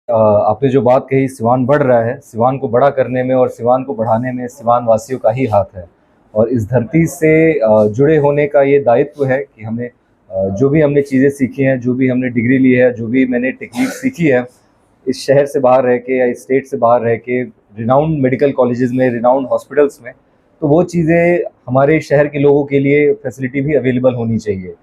आपने जो बात कही, सिवान बढ़ रहा है। सिवान को बड़ा करने में और सिवान को बढ़ाने में सिवान वासियों का ही हाथ है। और इस धरती से जुड़े होने का ये दायित्व है कि हमें जो भी हमने चीज़ें सीखी हैं, जो भी हमने डिग्री ली है, जो भी मैंने टेक्निक सीखी है, इस शहर से बाहर रह के या इस स्टेट से बाहर रह के रिनाउंड मेडिकल कॉलेजेस में, रिनाउंड हॉस्पिटल्स में, तो वो चीज़ें हमारे शहर के लोगों के लिए फैसिलिटी भी अवेलेबल होनी चाहिए।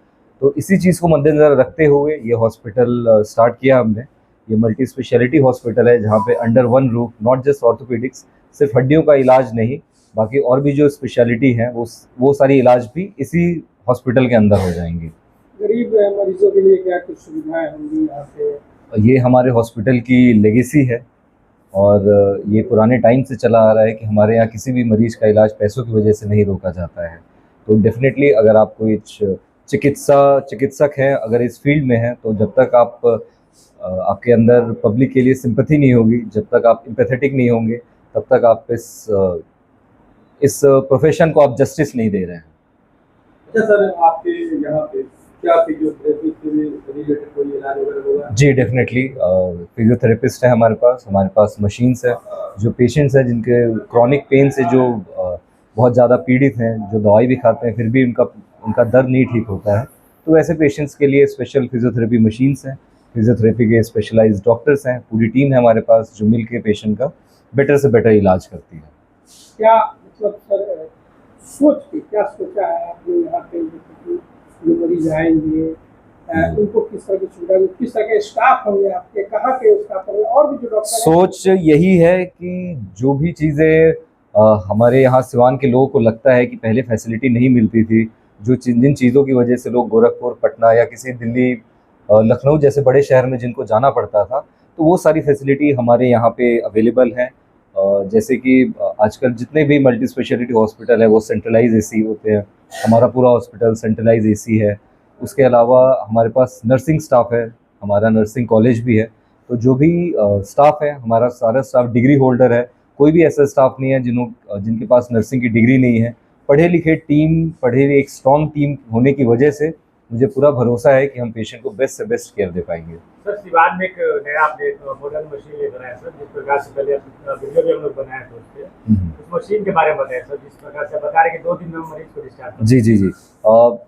तो इसी चीज़ को मद्देनज़र रखते हुए ये हॉस्पिटल स्टार्ट किया हमने। ये मल्टी स्पेशलिटी हॉस्पिटल है जहाँ पे under one roof, not just orthopaedics, सिर्फ हड्डियों का इलाज नहीं, बाकी और भी जो स्पेशलिटी हैं वो सारी इलाज भी इसी हॉस्पिटल के अंदर हो जाएंगी। गरीब मरीजों के लिए क्या कुछ सुविधाएं होंगी यहाँ पे? ये हमारे हॉस्पिटल की लेगेसी है और ये पुराने टाइम से चला आ रहा है कि हमारे यहाँ किसी भी मरीज का इलाज पैसों की वजह से नहीं रोका जाता है। तो डेफिनेटली अगर आप कोई चिकित्सक हैं, अगर इस फील्ड में हैं, तो जब तक आपके अंदर पब्लिक के लिए सिंपैथी नहीं होगी, जब तक आप एम्पैथेटिक नहीं होंगे, तब तक आप इस प्रोफेशन को आप जस्टिस नहीं दे रहे हैं। अच्छा सर, आपके यहाँ पे क्या फिजियोथेरेपी से रिलेटेड कोई इलाज वगैरह होगा? जी डेफिनेटली, फिजियोथेरेपिस्ट है हमारे पास मशीन्स है। जो पेशेंट्स हैं जिनके क्रॉनिक पेन से जो बहुत ज़्यादा पीड़ित हैं, जो दवाई भी खाते हैं फिर भी उनका दर्द नहीं ठीक होता है, तो ऐसे पेशेंट्स के लिए स्पेशल फिजियोथेरेपी मशीन्स हैं। फिजियोथेरेपी के स्पेशलाइज्ड डॉक्टर्स हैं, पूरी टीम है हमारे पास जो मिल के पेशेंट का बेटर से बेटर इलाज करती है। क्या मतलब सर क्या सोचा है आपने यहाँ पे जो मरीज आएंगे उनको किस तरह की सुविधा, किस तरह के स्टाफ होंगे आपके, कहाँ के स्टाफ होंगे, और भी जो डॉक्टर? सोच यही है कि जो भी चीज़ें हमारे यहाँ सिवान के लोगों को लगता है कि पहले फैसिलिटी नहीं मिलती थी, जिन चीज़ों की वजह से लोग गोरखपुर, पटना या किसी दिल्ली, लखनऊ जैसे बड़े शहर में जिनको जाना पड़ता था, तो वो सारी फैसिलिटी हमारे यहाँ पे अवेलेबल हैं। जैसे कि आजकल जितने भी मल्टी स्पेशलिटी हॉस्पिटल है वो सेंट्रलाइज एसी होते हैं। हमारा पूरा हॉस्पिटल सेंट्रलाइज एसी है। उसके अलावा हमारे पास नर्सिंग स्टाफ है, हमारा नर्सिंग कॉलेज भी है। तो जो भी स्टाफ है, हमारा सारा स्टाफ डिग्री होल्डर है। कोई भी ऐसा स्टाफ नहीं है जिनके पास नर्सिंग की डिग्री नहीं है। पढ़े एक स्ट्रॉन्ग टीम होने की वजह से मुझे पूरा भरोसा है कि हम पेशेंट को बेस्ट से बेस्ट केयर दे पाएंगे। सर, सिवान में एक नया आपने मॉडर्न मशीन लेकर आए सर, जिस प्रकार से पहले वीडियो भी हम लोग बनाए थे उस मशीन के बारे में बताएं सर, जिस प्रकार से बता रहे कि 2 दिन में मरीज को डिस्चार्ज। जी।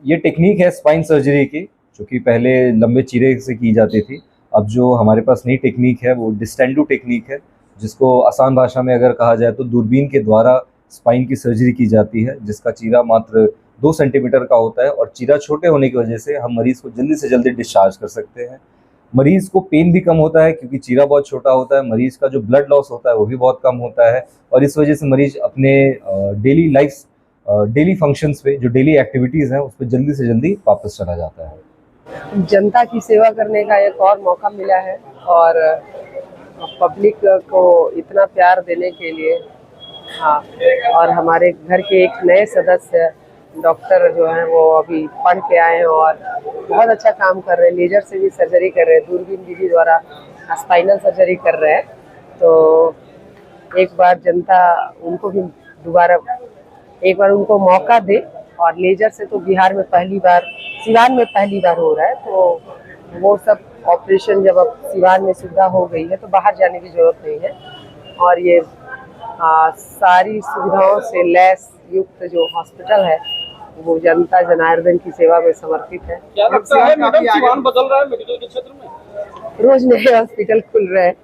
ये टेक्निक है स्पाइन सर्जरी की, जो कि पहले लंबे चीरे से की जाती थी। अब जो हमारे पास नई टेक्निक है वो डिस्टेंडो टेक्निक है, जिसको आसान भाषा में अगर कहा जाए तो दूरबीन के द्वारा स्पाइन की सर्जरी की जाती है, जिसका चीरा मात्र 2 सेंटीमीटर का होता है। और चीरा छोटे होने की वजह से हम मरीज़ को जल्दी से जल्दी डिस्चार्ज कर सकते हैं। मरीज़ को पेन भी कम होता है क्योंकि चीरा बहुत छोटा होता है। मरीज़ का जो ब्लड लॉस होता है वो भी बहुत कम होता है, और इस वजह से मरीज़ अपने डेली फंक्शंस पे, जो डेली एक्टिविटीज़ हैं, उस पर जल्दी से जल्दी वापस चला जाता है। जनता की सेवा करने का एक और मौका मिला है, और पब्लिक को इतना प्यार देने के लिए, हाँ, और हमारे घर के एक नए सदस्य डॉक्टर जो हैं वो अभी पढ़ के आए हैं और बहुत अच्छा काम कर रहे हैं। लेजर से भी सर्जरी कर रहे हैं, दूरबीन विधि द्वारा स्पाइनल सर्जरी कर रहे हैं। तो एक बार जनता उनको भी एक बार उनको मौका दे, और लेजर से तो बिहार में पहली बार, सिवान में पहली बार हो रहा है। तो वो सब ऑपरेशन जब अब सिवान में सुविधा हो गई है तो बाहर जाने की जरूरत नहीं है, और ये सारी सुविधाओं से लैस युक्त जो हॉस्पिटल है वो जनता जनार्दन की सेवा में समर्पित है। क्या लगता है मैडम, सिवान बदल रहा है मेडिकल के क्षेत्र में? रोज नए हॉस्पिटल खुल रहे हैं,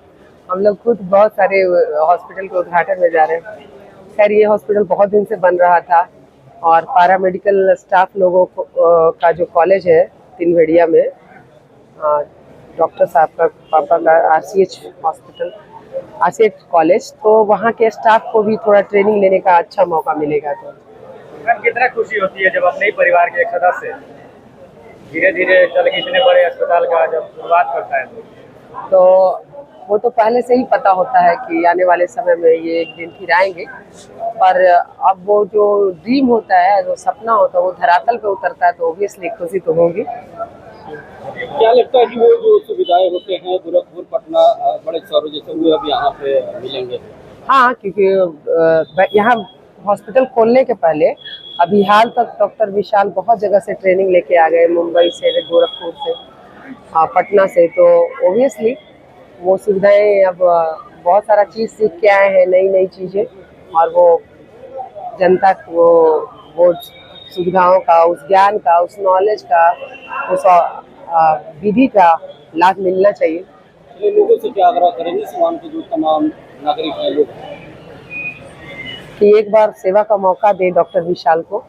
हम लोग खुद बहुत सारे हॉस्पिटल के उद्घाटन में जा रहे हैं। खैर, ये हॉस्पिटल बहुत दिन से बन रहा था, और पारा मेडिकल स्टाफ लोगों का जो कॉलेज है तिनवेड़िया में, डॉक्टर साहब का पापा का RCH कॉलेज, तो वहाँ के स्टाफ को भी थोड़ा ट्रेनिंग लेने का अच्छा मौका मिलेगा। तो कितना खुशी होती है जब अपने ही परिवार के एक सदस्य धीरे धीरे चल के इतने बड़े अस्पताल का जब शुरुआत करता है। तो वो तो पहले से ही पता होता है कि आने वाले समय में ये एक दिन फिर आएंगे, पर अब वो जो ड्रीम होता है, जो सपना होता है, वो धरातल पे उतरता है, तो ऑब्वियसली खुशी तो होगी। क्या लगता है कि वो जो सुविधाएं होते हैं गोरखपुर, पटना, बड़े शहरों जैसे, वो अब यहाँ पे मिलेंगे? हाँ, क्योंकि यहाँ हॉस्पिटल खोलने के पहले अभी हाल तक डॉक्टर विशाल बहुत जगह से ट्रेनिंग लेके आ गए, मुंबई से, गोरखपुर से, पटना से। तो ओबियसली वो सुविधाएं अब बहुत सारा चीज़ सीख के आए हैं, नई नई चीज़ें, और वो जनता को वो सुविधाओं का, उस ज्ञान का, उस नॉलेज का, उस विधि का लाभ मिलना चाहिए। चलिए, लोगों से क्या आग्रह करेंगे सिवान के जो तमाम नागरिक हैं लोग? कि एक बार सेवा का मौका दे डॉक्टर विशाल को,